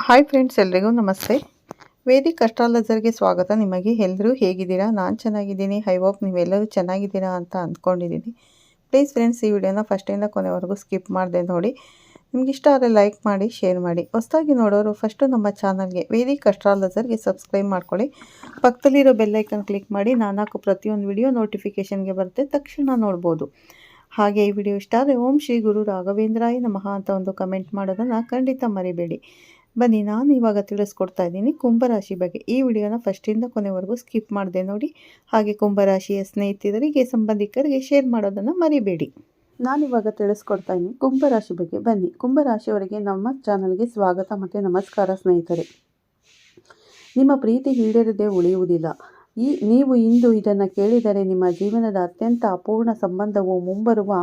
Hi friends, ಎಲ್ರಿಗೂ ನಮಸ್ತೆ. Vedic ಅಸ್ಟ್ರಾಲಜರ್ಗೆ ಸ್ವಾಗತ. ನಿಮಗೆ ಎಲ್ಲರೂ ಹೇಗಿದ್ದೀರಾ? ನಾನು ಚೆನ್ನಾಗಿದ್ದೀನಿ. ಐ ಹೋಪ್ ನೀವೆಲ್ಲರೂ ಚೆನ್ನಾಗಿದ್ದೀರಾ ಅಂತ ಅಂದ್ಕೊಂಡಿದ್ದೀನಿ. ಪ್ಲೀಸ್ ಫ್ರೆಂಡ್ಸ್, ಈ ವಿಡಿಯೋನ ಫಸ್ಟಿಂದ ಕೊನೆವರೆಗೂ ಸ್ಕಿಪ್ ಮಾಡದೆ ನೋಡಿ. ನಿಮ್ಗೆ ಇಷ್ಟ ಆದರೆ ಲೈಕ್ ಮಾಡಿ, ಶೇರ್ ಮಾಡಿ. ಹೊಸದಾಗಿ ನೋಡೋರು ಫಸ್ಟು ನಮ್ಮ ಚಾನಲ್ಗೆ ವೇದಿಕ್ ಅಸ್ಟ್ರಾಲಜರ್ಗೆ ಸಬ್ಸ್ಕ್ರೈಬ್ ಮಾಡ್ಕೊಳ್ಳಿ. ಪಕ್ಕದಲ್ಲಿರೋ ಬೆಲ್ಲೈಕನ್ ಕ್ಲಿಕ್ ಮಾಡಿ. ನಾನು ಹಾಕೋ ಪ್ರತಿಯೊಂದು ವಿಡಿಯೋ ನೋಟಿಫಿಕೇಷನ್ಗೆ ಬರುತ್ತೆ, ತಕ್ಷಣ ನೋಡ್ಬೋದು. ಹಾಗೆ ಈ ವಿಡಿಯೋ ಇಷ್ಟ ಆದರೆ ಓಂ ಶ್ರೀ ಗುರು ರಾಘವೇಂದ್ರಾಯ ನಮಃ ಅಂತ ಒಂದು ಕಮೆಂಟ್ ಮಾಡೋದನ್ನು ಖಂಡಿತ ಮರಿಬೇಡಿ. ಬನ್ನಿ, ನಾನು ಇವಾಗ ತಿಳಿಸ್ಕೊಡ್ತಾ ಇದ್ದೀನಿ ಕುಂಭರಾಶಿ ಬಗ್ಗೆ. ಈ ವಿಡಿಯೋನ ಫಸ್ಟಿಂದ ಕೊನೆವರೆಗೂ ಸ್ಕಿಪ್ ಮಾಡದೆ ನೋಡಿ. ಹಾಗೆ ಕುಂಭರಾಶಿಯ ಸ್ನೇಹಿತರಿಗೆ, ಸಂಬಂಧಿಕರಿಗೆ ಶೇರ್ ಮಾಡೋದನ್ನು ಮರಿಬೇಡಿ. ನಾನಿವಾಗ ತಿಳಿಸ್ಕೊಡ್ತಾ ಇದ್ದೀನಿ ಕುಂಭರಾಶಿ ಬಗ್ಗೆ. ಬನ್ನಿ, ಕುಂಭರಾಶಿಯವರಿಗೆ ನಮ್ಮ ಚಾನಲ್ಗೆ ಸ್ವಾಗತ ಮತ್ತು ನಮಸ್ಕಾರ ಸ್ನೇಹಿತರೆ. ನಿಮ್ಮ ಪ್ರೀತಿ ಈಡೇರದೆ ಉಳಿಯುವುದಿಲ್ಲ. ನೀವು ಇಂದು ಇದನ್ನು ಕೇಳಿದರೆ ನಿಮ್ಮ ಜೀವನದ ಅತ್ಯಂತ ಅಪೂರ್ಣ ಸಂಬಂಧವು ಮುಂಬರುವ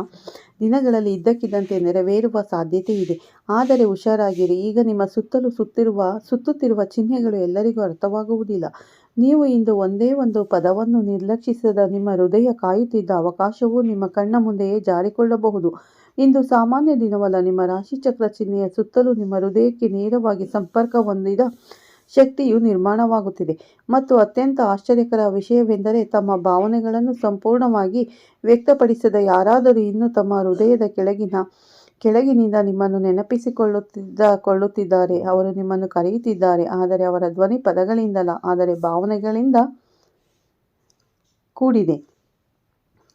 ದಿನಗಳಲ್ಲಿ ಇದ್ದಕ್ಕಿದ್ದಂತೆ ನೆರವೇರುವ ಸಾಧ್ಯತೆ ಇದೆ. ಆದರೆ ಹುಷಾರಾಗಿರಿ, ಈಗ ನಿಮ್ಮ ಸುತ್ತುತ್ತಿರುವ ಚಿಹ್ನೆಗಳು ಎಲ್ಲರಿಗೂ ಅರ್ಥವಾಗುವುದಿಲ್ಲ. ನೀವು ಇಂದು ಒಂದೇ ಒಂದು ಪದವನ್ನು ನಿರ್ಲಕ್ಷಿಸದ ನಿಮ್ಮ ಹೃದಯ ಕಾಯುತ್ತಿದ್ದ ಅವಕಾಶವು ನಿಮ್ಮ ಕಣ್ಣ ಮುಂದೆಯೇ ಜಾರಿಕೊಳ್ಳಬಹುದು. ಇಂದು ಸಾಮಾನ್ಯ ದಿನವಲ್ಲ. ನಿಮ್ಮ ರಾಶಿಚಕ್ರ ಚಿಹ್ನೆಯ ಸುತ್ತಲೂ ನಿಮ್ಮ ಹೃದಯಕ್ಕೆ ನೇರವಾಗಿ ಸಂಪರ್ಕ ಹೊಂದಿದ ಶಕ್ತಿಯು ನಿರ್ಮಾಣವಾಗುತ್ತಿದೆ. ಮತ್ತು ಅತ್ಯಂತ ಆಶ್ಚರ್ಯಕರ ವಿಷಯವೆಂದರೆ, ತಮ್ಮ ಭಾವನೆಗಳನ್ನು ಸಂಪೂರ್ಣವಾಗಿ ವ್ಯಕ್ತಪಡಿಸದ ಯಾರಾದರೂ ಇನ್ನೂ ತಮ್ಮ ಹೃದಯದ ಕೆಳಗಿನಿಂದ ನಿಮ್ಮನ್ನು ನೆನಪಿಸಿಕೊಳ್ಳುತ್ತಿದ್ದಾರೆ. ಅವರು ನಿಮ್ಮನ್ನು ಕರೆಯುತ್ತಿದ್ದಾರೆ, ಆದರೆ ಅವರ ಧ್ವನಿ ಪದಗಳಿಂದಲ್ಲ, ಆದರೆ ಭಾವನೆಗಳಿಂದ ಕೂಡಿದೆ.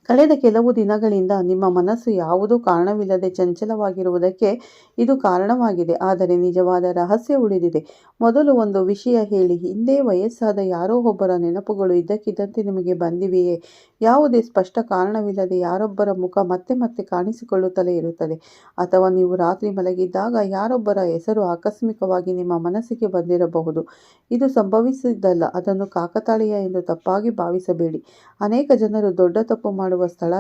ಕಳೆದ ಕೆಲವು ದಿನಗಳಿಂದ ನಿಮ್ಮ ಮನಸ್ಸು ಯಾವುದೋ ಕಾರಣವಿಲ್ಲದೆ ಚಂಚಲವಾಗಿರುವುದಕ್ಕೆ ಇದು ಕಾರಣವಾಗಿದೆ. ಆದರೆ ನಿಜವಾದ ರಹಸ್ಯ ಉಳಿದಿದೆ. ಮೊದಲು ಒಂದು ವಿಷಯ ಹೇಳಿ, ಹಿಂದೆ ವಯಸ್ಸಾದ ಯಾರೋ ಒಬ್ಬರ ನೆನಪುಗಳು ಇದ್ದಕ್ಕಿದ್ದಂತೆ ನಿಮಗೆ ಬಂದಿವೆಯೇ? ಯಾವುದೇ ಸ್ಪಷ್ಟ ಕಾರಣವಿಲ್ಲದೆ ಯಾರೊಬ್ಬರ ಮುಖ ಮತ್ತೆ ಮತ್ತೆ ಕಾಣಿಸಿಕೊಳ್ಳುತ್ತಲೇ ಇರುತ್ತದೆ. ಅಥವಾ ನೀವು ರಾತ್ರಿ ಮಲಗಿದ್ದಾಗ ಯಾರೊಬ್ಬರ ಹೆಸರು ಆಕಸ್ಮಿಕವಾಗಿ ನಿಮ್ಮ ಮನಸ್ಸಿಗೆ ಬಂದಿರಬಹುದು. ಇದು ಸಂಭವಿಸಿದ್ದಲ್ಲ, ಅದನ್ನು ಕಾಕತಾಳೀಯ ಎಂದು ತಪ್ಪಾಗಿ ಭಾವಿಸಬೇಡಿ. ಅನೇಕ ಜನರು ದೊಡ್ಡ ತಪ್ಪು ಮಾಡುವ ಸ್ಥಳ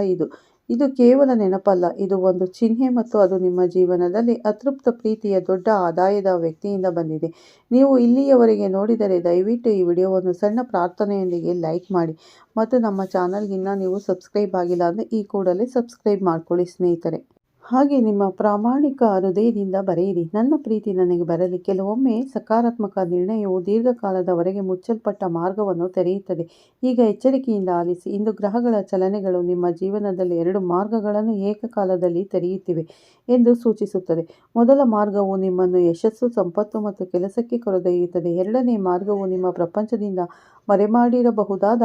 ಇದು ಕೇವಲ ನೆನಪಲ್ಲ, ಇದು ಒಂದು ಚಿಹ್ನೆ, ಮತ್ತು ಅದು ನಿಮ್ಮ ಜೀವನದಲ್ಲಿ ಅತೃಪ್ತ ಪ್ರೀತಿಯ ದೊಡ್ಡ ಆದಾಯದ ವ್ಯಕ್ತಿಯಿಂದ ಬಂದಿದೆ. ನೀವು ಇಲ್ಲಿಯವರೆಗೆ ನೋಡಿದರೆ ದಯವಿಟ್ಟು ಈ ವಿಡಿಯೋವನ್ನು ಸಣ್ಣ ಪ್ರಾರ್ಥನೆಯೊಂದಿಗೆ ಲೈಕ್ ಮಾಡಿ. ಮತ್ತು ನಮ್ಮ ಚಾನಲ್ಗೆ ಇನ್ನೂ ನೀವು ಸಬ್ಸ್ಕ್ರೈಬ್ ಆಗಿಲ್ಲ ಅಂದರೆ ಈ ಕೂಡಲೇ ಸಬ್ಸ್ಕ್ರೈಬ್ ಮಾಡ್ಕೊಳ್ಳಿ ಸ್ನೇಹಿತರೆ. ಹಾಗೆ ನಿಮ್ಮ ಪ್ರಾಮಾಣಿಕ ಹೃದಯದಿಂದ ಬರೆಯಿರಿ, ನನ್ನ ಪ್ರೀತಿ ನನಗೆ ಬರಲಿ. ಕೆಲವೊಮ್ಮೆ ಸಕಾರಾತ್ಮಕ ನಿರ್ಣಯವು ದೀರ್ಘಕಾಲದವರೆಗೆ ಮುಚ್ಚಲ್ಪಟ್ಟ ಮಾರ್ಗವನ್ನು ತೆರೆಯುತ್ತದೆ. ಈಗ ಎಚ್ಚರಿಕೆಯಿಂದ ಆಲಿಸಿ. ಇಂದು ಗ್ರಹಗಳ ಚಲನೆಗಳು ನಿಮ್ಮ ಜೀವನದಲ್ಲಿ 2 ಮಾರ್ಗಗಳನ್ನು ಏಕಕಾಲದಲ್ಲಿ ತೆರೆಯುತ್ತಿವೆ ಎಂದು ಸೂಚಿಸುತ್ತದೆ. ಮೊದಲ ಮಾರ್ಗವು ನಿಮ್ಮನ್ನು ಯಶಸ್ಸು, ಸಂಪತ್ತು ಮತ್ತು ಕೆಲಸಕ್ಕೆ ಕರೆದೊಯ್ಯುತ್ತದೆ. ಎರಡನೇ ಮಾರ್ಗವು ನಿಮ್ಮ ಪ್ರಪಂಚದಿಂದ ಮರೆಮಾಡಿರಬಹುದಾದ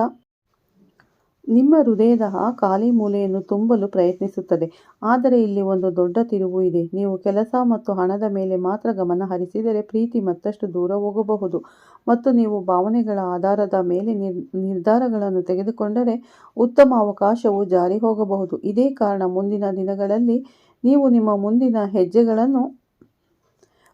ನಿಮ್ಮ ಹೃದಯದ ಆ ಖಾಲಿ ಮೂಲೆಯನ್ನು ತುಂಬಲು ಪ್ರಯತ್ನಿಸುತ್ತದೆ. ಆದರೆ ಇಲ್ಲಿ ಒಂದು ದೊಡ್ಡ ತಿರುವು ಇದೆ. ನೀವು ಕೆಲಸ ಮತ್ತು ಹಣದ ಮೇಲೆ ಮಾತ್ರ ಗಮನ ಹರಿಸಿದರೆ ಪ್ರೀತಿ ಮತ್ತಷ್ಟು ದೂರ ಹೋಗಬಹುದು. ಮತ್ತು ನೀವು ಭಾವನೆಗಳ ಆಧಾರದ ಮೇಲೆ ನಿರ್ಧಾರಗಳನ್ನು ತೆಗೆದುಕೊಂಡರೆ ಉತ್ತಮ ಅವಕಾಶವು ಜಾರಿ ಹೋಗಬಹುದು. ಇದೇ ಕಾರಣ ಮುಂದಿನ ದಿನಗಳಲ್ಲಿ ನೀವು ನಿಮ್ಮ ಮುಂದಿನ ಹೆಜ್ಜೆಗಳನ್ನು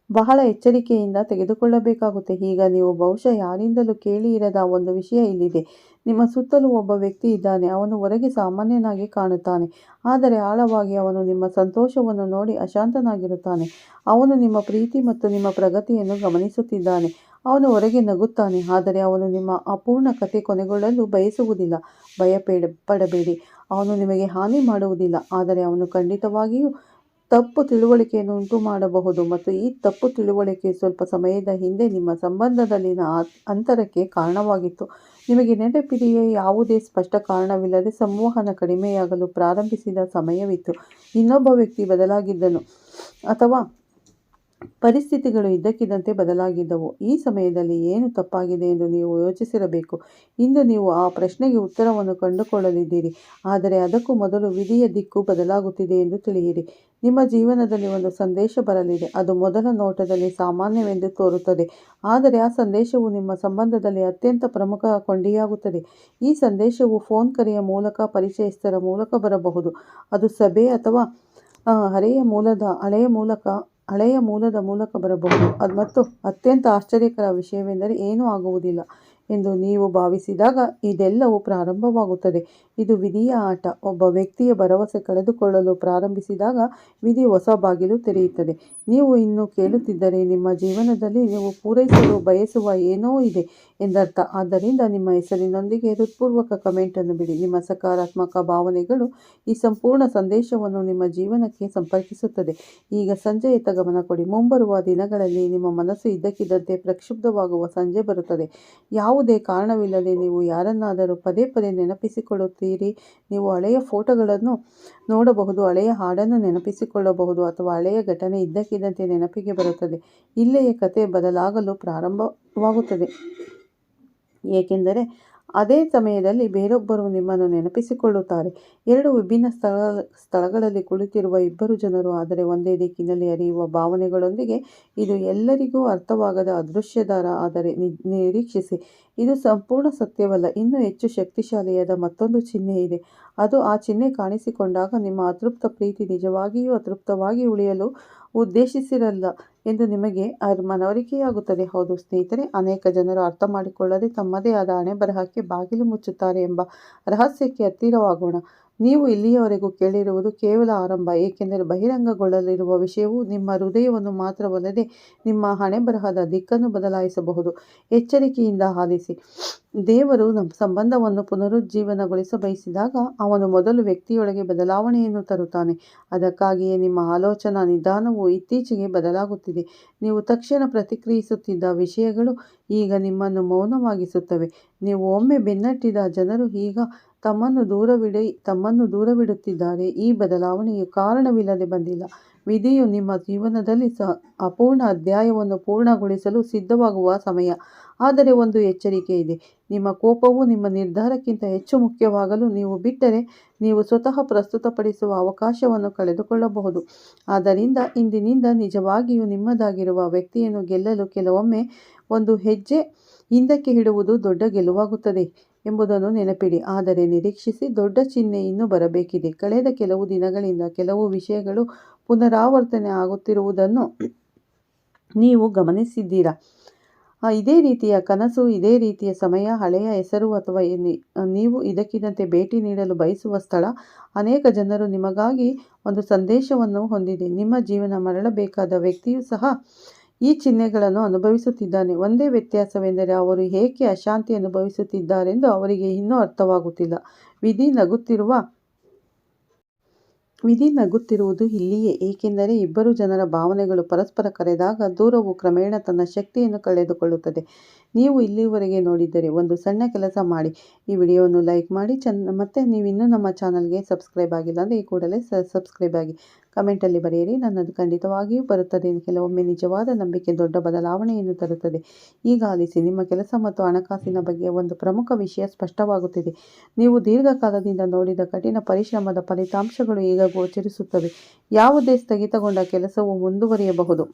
ಬಹಳ ಎಚ್ಚರಿಕೆಯಿಂದ ತೆಗೆದುಕೊಳ್ಳಬೇಕಾಗುತ್ತೆ. ಈಗ ನೀವು ಬಹುಶಃ ಯಾರಿಂದಲೂ ಕೇಳಿ ಇರದ ಒಂದು ವಿಷಯ ಇಲ್ಲಿದೆ. ನಿಮ್ಮ ಸುತ್ತಲೂ ಒಬ್ಬ ವ್ಯಕ್ತಿ ಇದ್ದಾನೆ. ಅವನು ಹೊರಗೆ ಸಾಮಾನ್ಯನಾಗಿ ಕಾಣುತ್ತಾನೆ, ಆದರೆ ಆಳವಾಗಿ ಅವನು ನಿಮ್ಮ ಸಂತೋಷವನ್ನು ನೋಡಿ ಅಶಾಂತನಾಗಿರುತ್ತಾನೆ. ಅವನು ನಿಮ್ಮ ಪ್ರೀತಿ ಮತ್ತು ನಿಮ್ಮ ಪ್ರಗತಿಯನ್ನು ಗಮನಿಸುತ್ತಿದ್ದಾನೆ. ಅವನು ಹೊರಗೆ ನಗುತ್ತಾನೆ, ಆದರೆ ಅವನು ನಿಮ್ಮ ಅಪೂರ್ಣ ಕಥೆ ಕೊನೆಗೊಳ್ಳಲು ಬಯಸುವುದಿಲ್ಲ. ಪಡಬೇಡಿ, ಅವನು ನಿಮಗೆ ಹಾನಿ ಮಾಡುವುದಿಲ್ಲ, ಆದರೆ ಅವನು ಖಂಡಿತವಾಗಿಯೂ ತಪ್ಪು ತಿಳುವಳಿಕೆಯನ್ನು ಉಂಟು ಮಾಡಬಹುದು. ಮತ್ತು ಈ ತಪ್ಪು ತಿಳುವಳಿಕೆ ಸ್ವಲ್ಪ ಸಮಯದ ಹಿಂದೆ ನಿಮ್ಮ ಸಂಬಂಧದಲ್ಲಿನ ಅಂತರಕ್ಕೆ ಕಾರಣವಾಗಿತ್ತು. ನಿಮಗೆ ನೆನಪಿದೆಯೇ? ಯಾವುದೇ ಸ್ಪಷ್ಟ ಕಾರಣವಿಲ್ಲದೆ ಸಂವಹನ ಕಡಿಮೆಯಾಗಲು ಪ್ರಾರಂಭಿಸಿದ ಸಮಯವಿತ್ತು. ಇನ್ನೊಬ್ಬ ವ್ಯಕ್ತಿ ಬದಲಾಗಿದ್ದನು, ಅಥವಾ ಪರಿಸ್ಥಿತಿಗಳು ಇದ್ದಕ್ಕಿದ್ದಂತೆ ಬದಲಾಗಿದ್ದವು. ಈ ಸಮಯದಲ್ಲಿ ಏನು ತಪ್ಪಾಗಿದೆ ಎಂದು ನೀವು ಯೋಚಿಸಿರಬೇಕು. ಇಂದು ನೀವು ಆ ಪ್ರಶ್ನೆಗೆ ಉತ್ತರವನ್ನು ಕಂಡುಕೊಳ್ಳಲಿದ್ದೀರಿ. ಆದರೆ ಅದಕ್ಕೂ ಮೊದಲು ವಿಧಿಯ ದಿಕ್ಕು ಬದಲಾಗುತ್ತಿದೆ ಎಂದು ತಿಳಿಯಿರಿ. ನಿಮ್ಮ ಜೀವನದಲ್ಲಿ ಒಂದು ಸಂದೇಶ ಬರಲಿದೆ. ಅದು ಮೊದಲ ನೋಟದಲ್ಲಿ ಸಾಮಾನ್ಯವೆಂದು ತೋರುತ್ತದೆ, ಆದರೆ ಆ ಸಂದೇಶವು ನಿಮ್ಮ ಸಂಬಂಧದಲ್ಲಿ ಅತ್ಯಂತ ಪ್ರಮುಖ ಕೊಂಡಿಯಾಗುತ್ತದೆ. ಈ ಸಂದೇಶವು ಫೋನ್ ಕರೆಯ ಮೂಲಕ, ಪರಿಚಯಸ್ಥರ ಮೂಲಕ ಬರಬಹುದು. ಅದು ಸಭೆ ಅಥವಾ ಹಳೆಯ ಮೂಲದ ಮೂಲಕ ಬರಬಹುದು. ಮತ್ತು ಅತ್ಯಂತ ಆಶ್ಚರ್ಯಕರ ವಿಷಯವೆಂದರೆ ಏನೂ ಆಗುವುದಿಲ್ಲ. ಎಂದು ನೀವು ಭಾವಿಸಿದಾಗ ಇದೆಲ್ಲವೂ ಪ್ರಾರಂಭವಾಗುತ್ತದೆ. ಇದು ವಿಧಿಯ ಆಟ. ಒಬ್ಬ ವ್ಯಕ್ತಿಯ ಭರವಸೆ ಕಳೆದುಕೊಳ್ಳಲು ಪ್ರಾರಂಭಿಸಿದಾಗ ವಿಧಿ ಹೊಸ ಬಾಗಿಲು ತೆರೆಯುತ್ತದೆ. ನೀವು ಇನ್ನು ಕೇಳುತ್ತಿದ್ದರೆ ನಿಮ್ಮ ಜೀವನದಲ್ಲಿ ನೀವು ಪೂರೈಸಲು ಬಯಸುವ ಏನೋ ಇದೆ ಎಂದರ್ಥ. ಆದ್ದರಿಂದ ನಿಮ್ಮ ಹೆಸರಿನೊಂದಿಗೆ ಹೃತ್ಪೂರ್ವಕ ಕಮೆಂಟ್ ಅನ್ನು ಬಿಡಿ. ನಿಮ್ಮ ಸಕಾರಾತ್ಮಕ ಭಾವನೆಗಳು ಈ ಸಂಪೂರ್ಣ ಸಂದೇಶವನ್ನು ನಿಮ್ಮ ಜೀವನಕ್ಕೆ ಸಂಪರ್ಕಿಸುತ್ತದೆ. ಈಗ ಸಂಜೆಯತ್ತ ಗಮನ ಕೊಡಿ. ಮುಂಬರುವ ದಿನಗಳಲ್ಲಿ ನಿಮ್ಮ ಮನಸ್ಸು ಇದ್ದಕ್ಕಿದ್ದಂತೆ ಪ್ರಕ್ಷುಬ್ಧವಾಗುವ ಸಂಜೆ ಬರುತ್ತದೆ. ಯಾವುದೇ ಕಾರಣವಿಲ್ಲದೆ ನೀವು ಯಾರನ್ನಾದರೂ ಪದೇ ಪದೇ ನೆನಪಿಸಿಕೊಳ್ಳುತ್ತೀರಿ. ನೀವು ಹಳೆಯ ಫೋಟೋಗಳನ್ನು ನೋಡಬಹುದು, ಹಳೆಯ ಹಾಡನ್ನು ನೆನಪಿಸಿಕೊಳ್ಳಬಹುದು, ಅಥವಾ ಹಳೆಯ ಘಟನೆ ಇದ್ದಕ್ಕಿದ್ದಂತೆ ನೆನಪಿಗೆ ಬರುತ್ತದೆ. ಇಲ್ಲಿಯೇ ಕತೆ ಬದಲಾಗಲು ಪ್ರಾರಂಭವಾಗುತ್ತದೆ. ಏಕೆಂದರೆ ಅದೇ ಸಮಯದಲ್ಲಿ ಬೇರೊಬ್ಬರು ನಿಮ್ಮನ್ನು ನೆನಪಿಸಿಕೊಳ್ಳುತ್ತಾರೆ. ಎರಡು ವಿಭಿನ್ನ ಸ್ಥಳಗಳಲ್ಲಿ ಕುಳಿತಿರುವ ಇಬ್ಬರು ಜನರು, ಆದರೆ ಒಂದೇ ದಿಕ್ಕಿನಲ್ಲಿ ಹರಿಯುವ ಭಾವನೆಗಳೊಂದಿಗೆ. ಇದು ಎಲ್ಲರಿಗೂ ಅರ್ಥವಾಗದ ಅದೃಶ್ಯದಾರ. ಆದರೆ ನಿರೀಕ್ಷಿಸಿ, ಇದು ಸಂಪೂರ್ಣ ಸತ್ಯವಲ್ಲ. ಇನ್ನೂ ಹೆಚ್ಚು ಶಕ್ತಿಶಾಲಿಯಾದ ಮತ್ತೊಂದು ಚಿಹ್ನೆ ಇದೆ. ಅದು ಆ ಚಿಹ್ನೆ ಕಾಣಿಸಿಕೊಂಡಾಗ ನಿಮ್ಮ ಅತೃಪ್ತ ಪ್ರೀತಿ ನಿಜವಾಗಿಯೂ ಅತೃಪ್ತವಾಗಿ ಉಳಿಯಲು ಉದ್ದೇಶಿಸಿರಲ್ಲ ಎಂದು ನಿಮಗೆ ಮನವರಿಕೆಯಾಗುತ್ತದೆ. ಹೌದು ಸ್ನೇಹಿತರೆ, ಅನೇಕ ಜನರು ಅರ್ಥ ಮಾಡಿಕೊಳ್ಳದೆ ತಮ್ಮದೇ ಆದ ಹಣೆಬರಹಕ್ಕೆ ಬಾಗಿಲು ಮುಚ್ಚುತ್ತಾರೆ ಎಂಬ ರಹಸ್ಯಕ್ಕೆ ಹತ್ತಿರವಾಗೋಣ. ನೀವು ಇಲ್ಲಿಯವರೆಗೂ ಕೇಳಿರುವುದು ಕೇವಲ ಆರಂಭ, ಏಕೆಂದರೆ ಬಹಿರಂಗಗೊಳ್ಳಲಿರುವ ವಿಷಯವು ನಿಮ್ಮ ಹೃದಯವನ್ನು ಮಾತ್ರವಲ್ಲದೆ ನಿಮ್ಮ ಹಣೆಬರಹದ ದಿಕ್ಕನ್ನು ಬದಲಾಯಿಸಬಹುದು. ಎಚ್ಚರಿಕೆಯಿಂದ ಆಲಿಸಿ. ದೇವರು ನಮ್ಮ ಸಂಬಂಧವನ್ನು ಪುನರುಜ್ಜೀವನಗೊಳಿಸ ಬಯಸಿದಾಗ ಅವನು ಮೊದಲು ವ್ಯಕ್ತಿಯೊಳಗೆ ಬದಲಾವಣೆಯನ್ನು ತರುತ್ತಾನೆ. ಅದಕ್ಕಾಗಿಯೇ ನಿಮ್ಮ ಆಲೋಚನಾ ನಿಧಾನವು ಇತ್ತೀಚೆಗೆ ಬದಲಾಗುತ್ತಿದೆ. ನೀವು ತಕ್ಷಣ ಪ್ರತಿಕ್ರಿಯಿಸುತ್ತಿದ್ದ ವಿಷಯಗಳು ಈಗ ನಿಮ್ಮನ್ನು ಮೌನವಾಗಿಸುತ್ತವೆ. ನೀವು ಒಮ್ಮೆ ಬೆನ್ನಟ್ಟಿದ ಜನರು ಈಗ ತಮ್ಮನ್ನು ದೂರವಿಡುತ್ತಿದ್ದಾರೆ. ಈ ಬದಲಾವಣೆಯು ಕಾರಣವಿಲ್ಲದೆ ಬಂದಿಲ್ಲ. ವಿಧಿಯು ನಿಮ್ಮ ಜೀವನದಲ್ಲಿ ಅಪೂರ್ಣ ಅಧ್ಯಾಯವನ್ನು ಪೂರ್ಣಗೊಳಿಸಲು ಸಿದ್ಧವಾಗುವ ಸಮಯ. ಆದರೆ ಒಂದು ಎಚ್ಚರಿಕೆ ಇದೆ. ನಿಮ್ಮ ಕೋಪವು ನಿಮ್ಮ ನಿರ್ಧಾರಕ್ಕಿಂತ ಹೆಚ್ಚು ಮುಖ್ಯವಾಗಲು ನೀವು ಬಿಟ್ಟರೆ ನೀವು ಸ್ವತಃ ಪ್ರಸ್ತುತಪಡಿಸುವ ಅವಕಾಶವನ್ನು ಕಳೆದುಕೊಳ್ಳಬಹುದು. ಆದ್ದರಿಂದ ಇಂದಿನಿಂದ ನಿಜವಾಗಿಯೂ ನಿಮ್ಮದಾಗಿರುವ ವ್ಯಕ್ತಿಯನ್ನು ಗೆಲ್ಲಲು ಕೆಲವೊಮ್ಮೆ ಒಂದು ಹೆಜ್ಜೆ ಹಿಂದಕ್ಕೆ ಇಡುವುದು ದೊಡ್ಡ ಗೆಲುವಾಗುತ್ತದೆ ಎಂಬುದನ್ನು ನೆನಪಿಡಿ. ಆದರೆ ನಿರೀಕ್ಷಿಸಿ, ದೊಡ್ಡ ಚಿಹ್ನೆ ಇನ್ನೂ ಬರಬೇಕಿದೆ. ಕಳೆದ ಕೆಲವು ದಿನಗಳಿಂದ ಕೆಲವು ವಿಷಯಗಳು ಪುನರಾವರ್ತನೆ ಆಗುತ್ತಿರುವುದನ್ನು ನೀವು ಗಮನಿಸಿದ್ದೀರಾ? ಇದೇ ರೀತಿಯ ಕನಸು, ಇದೇ ರೀತಿಯ ಸಮಯ, ಹಳೆಯ ಹೆಸರು, ಅಥವಾ ನೀವು ಇದಕ್ಕಿದ್ದಂತೆ ಭೇಟಿ ನೀಡಲು ಬಯಸುವ ಸ್ಥಳ. ಅನೇಕ ಜನರು ನಿಮಗಾಗಿ ಒಂದು ಸಂದೇಶವನ್ನು ಹೊಂದಿದೆ. ನಿಮ್ಮ ಜೀವನ ಮರಳಬೇಕಾದ ವ್ಯಕ್ತಿಯೂ ಸಹ ಈ ಚಿಹ್ನೆಗಳನ್ನು ಅನುಭವಿಸುತ್ತಿದ್ದಾನೆ. ಒಂದೇ ವ್ಯತ್ಯಾಸವೆಂದರೆ ಅವರು ಏಕೆ ಅಶಾಂತಿ ಅನುಭವಿಸುತ್ತಿದ್ದಾರೆಂದು ಅವರಿಗೆ ಇನ್ನೂ ಅರ್ಥವಾಗುತ್ತಿಲ್ಲ. ವಿಧಿ ನಗುತ್ತಿರುವುದು ಇಲ್ಲಿಯೇ, ಏಕೆಂದರೆ ಇಬ್ಬರು ಜನರ ಭಾವನೆಗಳು ಪರಸ್ಪರ ಕರೆದಾಗ ದೂರವು ಕ್ರಮೇಣ ತನ್ನ ಶಕ್ತಿಯನ್ನು ಕಳೆದುಕೊಳ್ಳುತ್ತದೆ. ನೀವು ಇಲ್ಲಿವರೆಗೆ ನೋಡಿದ್ದರೆ ಒಂದು ಸಣ್ಣ ಕೆಲಸ ಮಾಡಿ, ಈ ವಿಡಿಯೋವನ್ನು ಲೈಕ್ ಮಾಡಿ. ಮತ್ತೆ ನೀವಿನ್ನೂ ನಮ್ಮ ಚಾನಲ್ಗೆ ಸಬ್ಸ್ಕ್ರೈಬ್ ಆಗಿಲ್ಲ ಅಂದರೆ ಈ ಕೂಡಲೇ ಸಬ್ಸ್ಕ್ರೈಬ್ ಆಗಿ. ಕಮೆಂಟಲ್ಲಿ ಬರೆಯಿರಿ, ನನ್ನದು ಖಂಡಿತವಾಗಿಯೂ ಬರುತ್ತದೆ. ಕೆಲವೊಮ್ಮೆ ನಿಜವಾದ ನಂಬಿಕೆ ದೊಡ್ಡ ಬದಲಾವಣೆಯನ್ನು ತರುತ್ತದೆ. ಈಗ ಆಲಿಸಿ. ನಿಮ್ಮ ಕೆಲಸ ಮತ್ತು ಹಣಕಾಸಿನ ಬಗ್ಗೆ ಒಂದು ಪ್ರಮುಖ ವಿಷಯ ಸ್ಪಷ್ಟವಾಗುತ್ತಿದೆ. ನೀವು ದೀರ್ಘಕಾಲದಿಂದ ನೋಡಿದ ಕಠಿಣ ಪರಿಶ್ರಮದ ಫಲಿತಾಂಶಗಳು ಈಗ ಗೋಚರಿಸುತ್ತವೆ. ಯಾವುದೇ ಸ್ಥಗಿತಗೊಂಡ ಕೆಲಸವು ಮುಂದುವರಿಯಬಹುದು.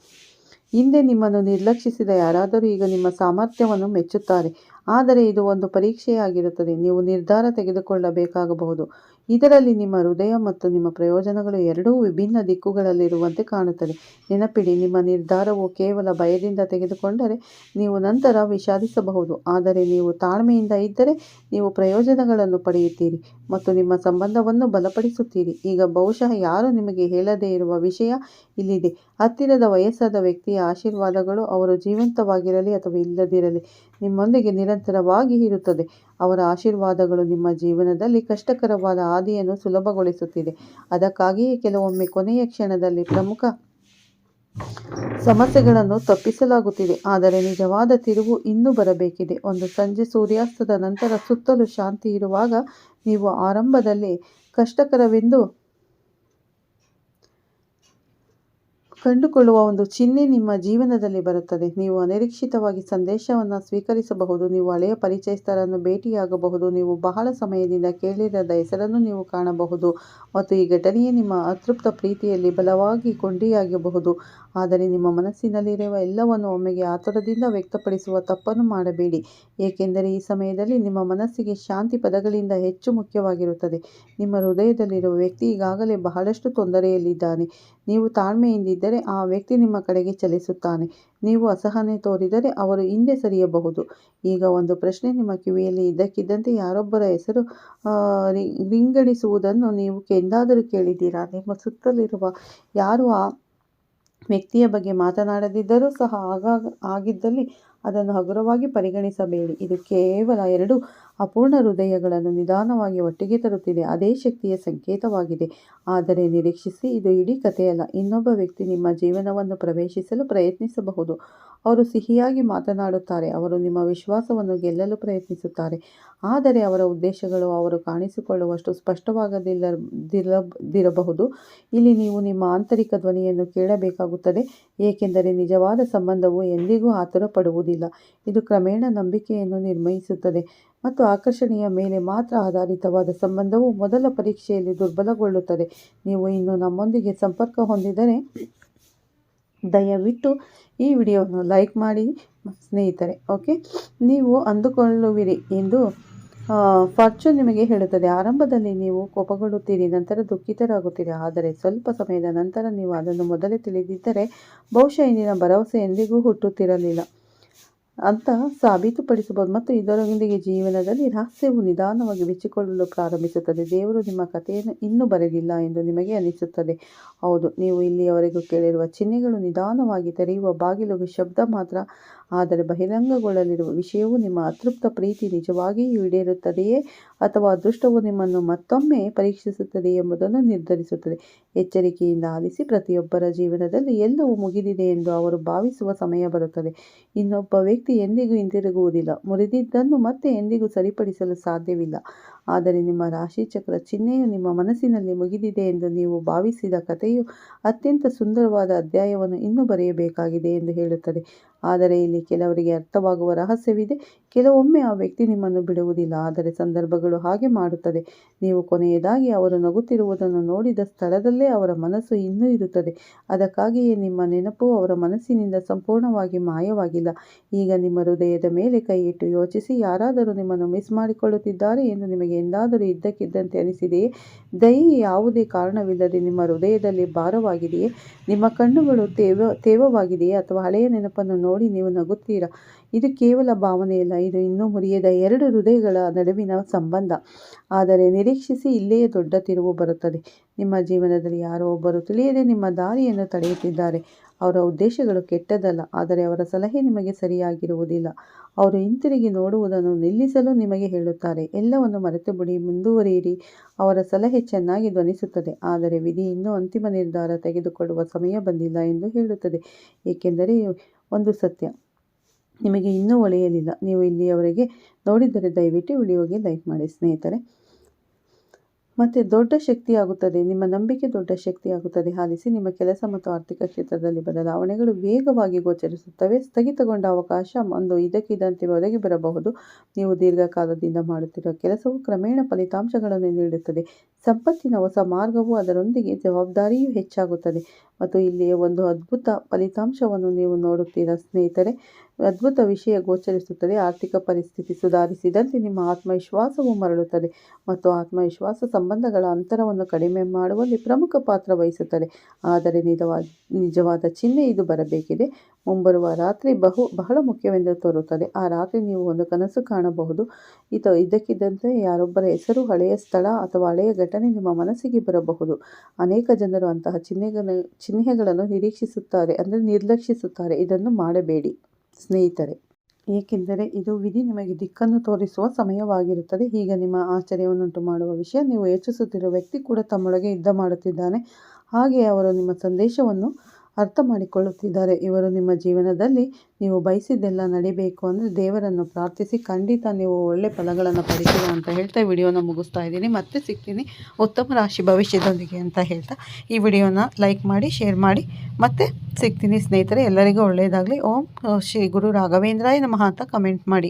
ಹಿಂದೆ ನಿಮ್ಮನ್ನು ನಿರ್ಲಕ್ಷಿಸಿದ ಯಾರಾದರೂ ಈಗ ನಿಮ್ಮ ಸಾಮರ್ಥ್ಯವನ್ನು ಮೆಚ್ಚುತ್ತಾರೆ. ಆದರೆ ಇದು ಒಂದು ಪರೀಕ್ಷೆಯಾಗಿರುತ್ತದೆ. ನೀವು ನಿರ್ಧಾರ ತೆಗೆದುಕೊಳ್ಳಬೇಕಾಗಬಹುದು. ಇದರಲ್ಲಿ ನಿಮ್ಮ ಹೃದಯ ಮತ್ತು ನಿಮ್ಮ ಪ್ರಯೋಜನಗಳು ಎರಡೂ ವಿಭಿನ್ನ ದಿಕ್ಕುಗಳಲ್ಲಿರುವಂತೆ ಕಾಣುತ್ತದೆ. ನೆನಪಿಡಿ, ನಿಮ್ಮ ನಿರ್ಧಾರವು ಕೇವಲ ಭಯದಿಂದ ತೆಗೆದುಕೊಂಡರೆ ನೀವು ನಂತರ ವಿಷಾದಿಸಬಹುದು. ಆದರೆ ನೀವು ತಾಳ್ಮೆಯಿಂದ ಇದ್ದರೆ ನೀವು ಪ್ರಯೋಜನಗಳನ್ನು ಪಡೆಯುತ್ತೀರಿ ಮತ್ತು ನಿಮ್ಮ ಸಂಬಂಧವನ್ನು ಬಲಪಡಿಸುತ್ತೀರಿ. ಈಗ ಬಹುಶಃ ಯಾರೂ ನಿಮಗೆ ಹೇಳದೇ ಇರುವ ವಿಷಯ ಇಲ್ಲಿದೆ. ಹತ್ತಿರದ ವಯಸ್ಸಾದ ವ್ಯಕ್ತಿಯ ಆಶೀರ್ವಾದಗಳು, ಅವರು ಜೀವಂತವಾಗಿರಲಿ ಅಥವಾ ಇಲ್ಲದಿರಲಿ, ನಿಮ್ಮೊಂದಿಗೆ ನಿರಂತರವಾಗಿ ಇರುತ್ತದೆ. ಅವರ ಆಶೀರ್ವಾದಗಳು ನಿಮ್ಮ ಜೀವನದಲ್ಲಿ ಕಷ್ಟಕರವಾದ ಹಾದಿಯನ್ನು ಸುಲಭಗೊಳಿಸುತ್ತಿದೆ. ಅದಕ್ಕಾಗಿಯೇ ಕೆಲವೊಮ್ಮೆ ಕೊನೆಯ ಕ್ಷಣದಲ್ಲಿ ಪ್ರಮುಖ ಸಮಸ್ಯೆಗಳನ್ನು ತಪ್ಪಿಸಲಾಗುತ್ತಿದೆ. ಆದರೆ ನಿಜವಾದ ತಿರುವು ಇನ್ನೂ ಬರಬೇಕಿದೆ. ಒಂದು ಸಂಜೆ ಸೂರ್ಯಾಸ್ತದ ನಂತರ ಸುತ್ತಲೂ ಶಾಂತಿ ಇರುವಾಗ ನೀವು ಆರಂಭದಲ್ಲಿ ಕಷ್ಟಕರವೆಂದು ಕಂಡುಕೊಳ್ಳುವ ಒಂದು ಚಿಹ್ನೆ ನಿಮ್ಮ ಜೀವನದಲ್ಲಿ ಬರುತ್ತದೆ. ನೀವು ಅನಿರೀಕ್ಷಿತವಾಗಿ ಸಂದೇಶವನ್ನು ಸ್ವೀಕರಿಸಬಹುದು. ನೀವು ಹಳೆಯ ಪರಿಚಯಸ್ಥರನ್ನು ಭೇಟಿಯಾಗಬಹುದು. ನೀವು ಬಹಳ ಸಮಯದಿಂದ ಕೇಳಿರದ ಹೆಸರನ್ನು ನೀವು ಕಾಣಬಹುದು ಮತ್ತು ಈ ಘಟನೆಯೇ ನಿಮ್ಮ ಅತೃಪ್ತ ಪ್ರೀತಿಯಲ್ಲಿ ಬಲವಾಗಿ ಕೊಂಡಿಯಾಗಬಹುದು. ಆದರೆ ನಿಮ್ಮ ಮನಸ್ಸಿನಲ್ಲಿರುವ ಎಲ್ಲವನ್ನು ಒಮ್ಮೆಗೆ ಆತುರದಿಂದ ವ್ಯಕ್ತಪಡಿಸುವ ತಪ್ಪನ್ನು ಮಾಡಬೇಡಿ, ಏಕೆಂದರೆ ಈ ಸಮಯದಲ್ಲಿ ನಿಮ್ಮ ಮನಸ್ಸಿಗೆ ಶಾಂತಿ ಪದಗಳಿಂದ ಹೆಚ್ಚು ಮುಖ್ಯವಾಗಿರುತ್ತದೆ. ನಿಮ್ಮ ಹೃದಯದಲ್ಲಿರುವ ವ್ಯಕ್ತಿ ಈಗಾಗಲೇ ಬಹಳಷ್ಟು ತೊಂದರೆಯಲ್ಲಿದ್ದಾನೆ. ನೀವು ತಾಳ್ಮೆಯಿಂದಿದ್ದರೆ ಆ ವ್ಯಕ್ತಿ ನಿಮ್ಮ ಕಡೆಗೆ ಚಲಿಸುತ್ತಾನೆ. ನೀವು ಅಸಹನೆ ತೋರಿದರೆ ಅವರು ಹಿಂದೆ ಸರಿಯಬಹುದು. ಈಗ ಒಂದು ಪ್ರಶ್ನೆ ನಿಮ್ಮ ಕಿವಿಯಲ್ಲಿ ಇದ್ದಕ್ಕಿದ್ದಂತೆ ಯಾರೊಬ್ಬರ ಹೆಸರು ರಿಂಗಡಿಸುವುದನ್ನು ನೀವು ಎಂದಾದರೂ ಕೇಳಿದ್ದೀರಾ? ನಿಮ್ಮ ಸುತ್ತಲಿರುವ ಯಾರು ಆ ವ್ಯಕ್ತಿಯ ಬಗ್ಗೆ ಮಾತನಾಡದಿದ್ದರೂ ಸಹ ಆಗಿದ್ದಲ್ಲಿ ಅದನ್ನು ಹಗುರವಾಗಿ ಪರಿಗಣಿಸಬೇಡಿ. ಇದು ಕೇವಲ 2 ಅಪೂರ್ಣ ಹೃದಯಗಳನ್ನು ನಿಧಾನವಾಗಿ ಒಟ್ಟಿಗೆ ತರುತ್ತಿದೆ. ಅದೇ ಶಕ್ತಿಯ ಸಂಕೇತವಾಗಿದೆ. ಆದರೆ ನಿರೀಕ್ಷಿಸಿ, ಇದು ಇಡೀ ಕಥೆಯಲ್ಲ. ಇನ್ನೊಬ್ಬ ವ್ಯಕ್ತಿ ನಿಮ್ಮ ಜೀವನವನ್ನು ಪ್ರವೇಶಿಸಲು ಪ್ರಯತ್ನಿಸಬಹುದು. ಅವರು ಸಿಹಿಯಾಗಿ ಮಾತನಾಡುತ್ತಾರೆ, ಅವರು ನಿಮ್ಮ ವಿಶ್ವಾಸವನ್ನು ಗೆಲ್ಲಲು ಪ್ರಯತ್ನಿಸುತ್ತಾರೆ. ಆದರೆ ಅವರ ಉದ್ದೇಶಗಳು ಅವರು ಕಾಣಿಸಿಕೊಳ್ಳುವಷ್ಟು ಸ್ಪಷ್ಟವಾಗದಿರಬಹುದು. ಇಲ್ಲಿ ನೀವು ನಿಮ್ಮ ಆಂತರಿಕ ಧ್ವನಿಯನ್ನು ಕೇಳಬೇಕಾಗುತ್ತದೆ, ಏಕೆಂದರೆ ನಿಜವಾದ ಸಂಬಂಧವು ಎಂದಿಗೂ ಆತುರ ಪಡುವುದಿಲ್ಲ. ಇದು ಕ್ರಮೇಣ ನಂಬಿಕೆಯನ್ನು ನಿರ್ಮಿಸುತ್ತದೆ ಮತ್ತು ಆಕರ್ಷಣೆಯ ಮೇಲೆ ಮಾತ್ರ ಆಧಾರಿತವಾದ ಸಂಬಂಧವು ಮೊದಲ ಪರೀಕ್ಷೆಯಲ್ಲಿ ದುರ್ಬಲಗೊಳ್ಳುತ್ತದೆ. ನೀವು ಇನ್ನೂ ನಮ್ಮೊಂದಿಗೆ ಸಂಪರ್ಕ ಹೊಂದಿದರೆ ದಯವಿಟ್ಟು ಈ ವಿಡಿಯೋವನ್ನು ಲೈಕ್ ಮಾಡಿ ಸ್ನೇಹಿತರೆ. ಓಕೆ, ನೀವು ಅಂದುಕೊಳ್ಳುವಿರಿ ಎಂದು ಫಾರ್ಚೂನ್ ನಿಮಗೆ ಹೇಳುತ್ತದೆ. ಆರಂಭದಲ್ಲಿ ನೀವು ಕೋಪಗೊಳ್ಳುತ್ತೀರಿ, ನಂತರ ದುಃಖಿತರಾಗುತ್ತೀರಿ. ಆದರೆ ಸ್ವಲ್ಪ ಸಮಯದ ನಂತರ ನೀವು ಅದನ್ನು ಮೊದಲೇ ತಿಳಿದಿದ್ದರೆ ಬಹುಶಃ ಇಂದಿನ ಭರವಸೆ ಎಂದಿಗೂ ಹುಟ್ಟುತ್ತಿರಲಿಲ್ಲ ಅಂತ ಸಾಬೀತುಪಡಿಸಬಹುದು. ಮತ್ತು ಇದರೊಂದಿಗೆ ಜೀವನದಲ್ಲಿ ರಹಸ್ಯವು ನಿಧಾನವಾಗಿ ಬಿಚ್ಚಿಕೊಳ್ಳಲು ಪ್ರಾರಂಭಿಸುತ್ತದೆ. ದೇವರು ನಿಮ್ಮ ಕಥೆಯನ್ನು ಇನ್ನೂ ಬರೆದಿಲ್ಲ ಎಂದು ನಿಮಗೆ ಅನಿಸುತ್ತದೆ. ಹೌದು, ನೀವು ಇಲ್ಲಿಯವರೆಗೂ ಕೇಳಿರುವ ಚಿಹ್ನೆಗಳು ನಿಧಾನವಾಗಿ ತೆರೆಯುವ ಬಾಗಿಲು ಶಬ್ದ ಮಾತ್ರ. ಆದರೆ ಬಹಿರಂಗಗೊಳ್ಳಲಿರುವ ವಿಷಯವು ನಿಮ್ಮ ಅತೃಪ್ತ ಪ್ರೀತಿ ನಿಜವಾಗಿಯೂ ಈಡೇರುತ್ತದೆಯೇ ಅಥವಾ ಅದೃಷ್ಟವು ನಿಮ್ಮನ್ನು ಮತ್ತೊಮ್ಮೆ ಪರೀಕ್ಷಿಸುತ್ತದೆ ಎಂಬುದನ್ನು ನಿರ್ಧರಿಸುತ್ತದೆ. ಎಚ್ಚರಿಕೆಯಿಂದ ಆಲಿಸಿ. ಪ್ರತಿಯೊಬ್ಬರ ಜೀವನದಲ್ಲಿ ಎಲ್ಲವೂ ಮುಗಿದಿದೆ ಎಂದು ಅವರು ಭಾವಿಸುವ ಸಮಯ ಬರುತ್ತದೆ. ಇನ್ನೊಬ್ಬ ವ್ಯಕ್ತಿ ಎಂದಿಗೂ ಹಿಂತಿರುಗುವುದಿಲ್ಲ. ಮುರಿದಿದ್ದನ್ನು ಮತ್ತೆ ಎಂದಿಗೂ ಸರಿಪಡಿಸಲು ಸಾಧ್ಯವಿಲ್ಲ. ಆದರೆ ನಿಮ್ಮ ರಾಶಿಚಕ್ರ ಚಿಹ್ನೆಯು ನಿಮ್ಮ ಮನಸ್ಸಿನಲ್ಲಿ ಮುಗಿದಿದೆ ಎಂದು ನೀವು ಭಾವಿಸಿದ ಕಥೆಯು ಅತ್ಯಂತ ಸುಂದರವಾದ ಅಧ್ಯಾಯವನ್ನು ಇನ್ನೂ ಬರೆಯಬೇಕಾಗಿದೆ ಎಂದು ಹೇಳುತ್ತದೆ. ಆದರೆ ಇಲ್ಲಿ ಕೆಲವರಿಗೆ ಅರ್ಥವಾಗುವ ರಹಸ್ಯವಿದೆ. ಕೆಲವೊಮ್ಮೆ ಆ ವ್ಯಕ್ತಿ ನಿಮ್ಮನ್ನು ಬಿಡುವುದಿಲ್ಲ, ಆದರೆ ಸಂದರ್ಭಗಳು ಹಾಗೆ ಮಾಡುತ್ತದೆ. ನೀವು ಕೊನೆಯದಾಗಿ ಅವರು ನಗುತ್ತಿರುವುದನ್ನು ನೋಡಿದ ಸ್ಥಳದಲ್ಲೇ ಅವರ ಮನಸ್ಸು ಇನ್ನೂ ಇರುತ್ತದೆ. ಅದಕ್ಕಾಗಿಯೇ ನಿಮ್ಮ ನೆನಪು ಅವರ ಮನಸ್ಸಿನಿಂದ ಸಂಪೂರ್ಣವಾಗಿ ಮಾಯವಾಗಿಲ್ಲ. ಈಗ ನಿಮ್ಮ ಹೃದಯದ ಮೇಲೆ ಕೈಯಿಟ್ಟು ಯೋಚಿಸಿ. ಯಾರಾದರೂ ನಿಮ್ಮನ್ನು ಮಿಸ್ ಮಾಡಿಕೊಳ್ಳುತ್ತಿದ್ದಾರೆ ಎಂದು ನಿಮಗೆ ಎಂದಾದರೂ ಇದ್ದಕ್ಕಿದ್ದಂತೆ ಅನಿಸಿದೆಯೇ? ದಯೆ ಯಾವುದೇ ಕಾರಣವಿಲ್ಲದೆ ನಿಮ್ಮ ಹೃದಯದಲ್ಲಿ ಭಾರವಾಗಿದೆಯೇ? ನಿಮ್ಮ ಕಣ್ಣುಗಳು ತೇವವಾಗಿದೆಯೇ? ಅಥವಾ ಹಳೆಯ ನೆನಪನ್ನು ನೋಡಿ ನೀವು ನಗುತ್ತೀರಾ? ಇದು ಕೇವಲ ಭಾವನೆಯಲ್ಲ, ಇದು ಇನ್ನೂ ಮುರಿಯದ 2 ಹೃದಯಗಳ ನಡುವಿನ ಸಂಬಂಧ. ಆದರೆ ನಿರೀಕ್ಷಿಸಿ, ಇಲ್ಲಿಯೇ ದೊಡ್ಡ ತಿರುವು ಬರುತ್ತದೆ. ನಿಮ್ಮ ಜೀವನದಲ್ಲಿ ಯಾರೋ ಒಬ್ಬರು ತಿಳಿಯದೆ ನಿಮ್ಮ ದಾರಿಯನ್ನು ತಡೆಯುತ್ತಿದ್ದಾರೆ. ಅವರ ಉದ್ದೇಶಗಳು ಕೆಟ್ಟದ್ದಲ್ಲ, ಆದರೆ ಅವರ ಸಲಹೆ ನಿಮಗೆ ಸರಿಯಾಗಿರುವುದಿಲ್ಲ. ಅವರು ಹಿಂತಿರುಗಿ ನೋಡುವುದನ್ನು ನಿಲ್ಲಿಸಲು ನಿಮಗೆ ಹೇಳುತ್ತಾರೆ. ಎಲ್ಲವನ್ನು ಮರೆತುಬಿಡಿ, ಮುಂದುವರಿಯಿರಿ. ಅವರ ಸಲಹೆ ಚೆನ್ನಾಗಿ ಧ್ವನಿಸುತ್ತದೆ, ಆದರೆ ವಿಧಿ ಇನ್ನೂ ಅಂತಿಮ ನಿರ್ಧಾರ ತೆಗೆದುಕೊಳ್ಳುವ ಸಮಯ ಬಂದಿಲ್ಲ ಎಂದು ಹೇಳುತ್ತದೆ. ಏಕೆಂದರೆ ಒಂದು ಸತ್ಯ ನಿಮಗೆ ಇನ್ನೂ ಒಳೆಯಲಿಲ್ಲ. ನೀವು ಇಲ್ಲಿಯವರೆಗೆ ನೋಡಿದರೆ ದಯವಿಟ್ಟು ವಿಡಿಯೋಗೆ ಲೈಕ್ ಮಾಡಿ ಸ್ನೇಹಿತರೆ. ಮತ್ತು ದೊಡ್ಡ ಶಕ್ತಿಯಾಗುತ್ತದೆ. ನಿಮ್ಮ ನಂಬಿಕೆ ದೊಡ್ಡ ಶಕ್ತಿಯಾಗುತ್ತದೆ. ಆಲಿಸಿ. ನಿಮ್ಮ ಕೆಲಸ ಮತ್ತು ಆರ್ಥಿಕ ಕ್ಷೇತ್ರದಲ್ಲಿ ಬದಲಾವಣೆಗಳು ವೇಗವಾಗಿ ಗೋಚರಿಸುತ್ತವೆ. ಸ್ಥಗಿತಗೊಂಡ ಅವಕಾಶ ಒಂದು ಇದ್ದಕ್ಕಿದ್ದಂತೆ ಒದಗಿ ಬರಬಹುದು. ನೀವು ದೀರ್ಘಕಾಲದಿಂದ ಮಾಡುತ್ತಿರುವ ಕೆಲಸವು ಕ್ರಮೇಣ ಫಲಿತಾಂಶಗಳನ್ನು ನೀಡುತ್ತದೆ. ಸಂಪತ್ತಿನ ಹೊಸ ಮಾರ್ಗವು, ಅದರೊಂದಿಗೆ ಜವಾಬ್ದಾರಿಯೂ ಹೆಚ್ಚಾಗುತ್ತದೆ. ಮತ್ತು ಇಲ್ಲಿಯೇ ಒಂದು ಅದ್ಭುತ ಫಲಿತಾಂಶವನ್ನು ನೀವು ನೋಡುತ್ತೀರಾ ಸ್ನೇಹಿತರೆ. ಅದ್ಭುತ ವಿಷಯ ಗೋಚರಿಸುತ್ತದೆ. ಆರ್ಥಿಕ ಪರಿಸ್ಥಿತಿ ಸುಧಾರಿಸಿದಂತೆ ನಿಮ್ಮ ಆತ್ಮವಿಶ್ವಾಸವು ಮರಳುತ್ತದೆ ಮತ್ತು ಆತ್ಮವಿಶ್ವಾಸ ಸಂಬಂಧಗಳ ಅಂತರವನ್ನು ಕಡಿಮೆ ಮಾಡುವಲ್ಲಿ ಪ್ರಮುಖ ಪಾತ್ರ ವಹಿಸುತ್ತದೆ. ಆದರೆ ನಿಜವಾದ ಚಿಹ್ನೆ ಇದು ಬರಬೇಕಿದೆ. ಮುಂಬರುವ ರಾತ್ರಿ ಬಹಳ ಮುಖ್ಯವೆಂದು ತೋರುತ್ತದೆ. ಆ ರಾತ್ರಿ ನೀವು ಒಂದು ಕನಸು ಕಾಣಬಹುದು. ಇದ್ದಕ್ಕಿದ್ದಂತೆ ಯಾರೊಬ್ಬರ ಹೆಸರು, ಹಳೆಯ ಸ್ಥಳ ಅಥವಾ ಹಳೆಯ ಘಟನೆ ನಿಮ್ಮ ಮನಸ್ಸಿಗೆ ಬರಬಹುದು. ಅನೇಕ ಜನರು ಅಂತಹ ಚಿಹ್ನೆಗಳನ್ನು ನಿರ್ಲಕ್ಷಿಸುತ್ತಾರೆ. ಇದನ್ನು ಮಾಡಬೇಡಿ ಸ್ನೇಹಿತರೆ, ಏಕೆಂದರೆ ಇದು ವಿಧಿ ನಿಮಗೆ ದಿಕ್ಕನ್ನು ತೋರಿಸುವ ಸಮಯವಾಗಿರುತ್ತದೆ. ಈಗ ನಿಮ್ಮ ಆಶ್ಚರ್ಯವನ್ನುಂಟು ಮಾಡುವ ವಿಷಯ, ನೀವು ಯೋಚಿಸುತ್ತಿರುವ ವ್ಯಕ್ತಿ ಕೂಡ ತಮ್ಮೊಳಗೆ ಯುದ್ಧ ಮಾಡುತ್ತಿದ್ದಾನೆ. ಹಾಗೆಯೇ ಅವರು ನಿಮ್ಮ ಸಂದೇಶವನ್ನು ಅರ್ಥ ಮಾಡಿಕೊಳ್ಳುತ್ತಿದ್ದಾರೆ. ಇವರು ನಿಮ್ಮ ಜೀವನದಲ್ಲಿ ನೀವು ಬಯಸಿದ್ದೆಲ್ಲ ನಡಿಬೇಕು ಅಂದರೆ ದೇವರನ್ನು ಪ್ರಾರ್ಥಿಸಿ. ಖಂಡಿತ ನೀವು ಒಳ್ಳೆ ಫಲಗಳನ್ನು ಪಡಿತೀರ ಅಂತ ಹೇಳ್ತಾ ವಿಡಿಯೋನ ಮುಗಿಸ್ತಾ ಇದ್ದೀನಿ. ಮತ್ತೆ ಸಿಗ್ತೀನಿ ಉತ್ತಮ ರಾಶಿ ಭವಿಷ್ಯದೊಂದಿಗೆ ಅಂತ ಹೇಳ್ತಾ ಈ ವಿಡಿಯೋನ ಲೈಕ್ ಮಾಡಿ, ಶೇರ್ ಮಾಡಿ. ಮತ್ತೆ ಸಿಗ್ತೀನಿ ಸ್ನೇಹಿತರೆ. ಎಲ್ಲರಿಗೂ ಒಳ್ಳೆಯದಾಗಲಿ. ಓಂ ಶ್ರೀ ಗುರು ರಾಘವೇಂದ್ರಾಯ ನಮಃ ಅಂತ ಕಮೆಂಟ್ ಮಾಡಿ.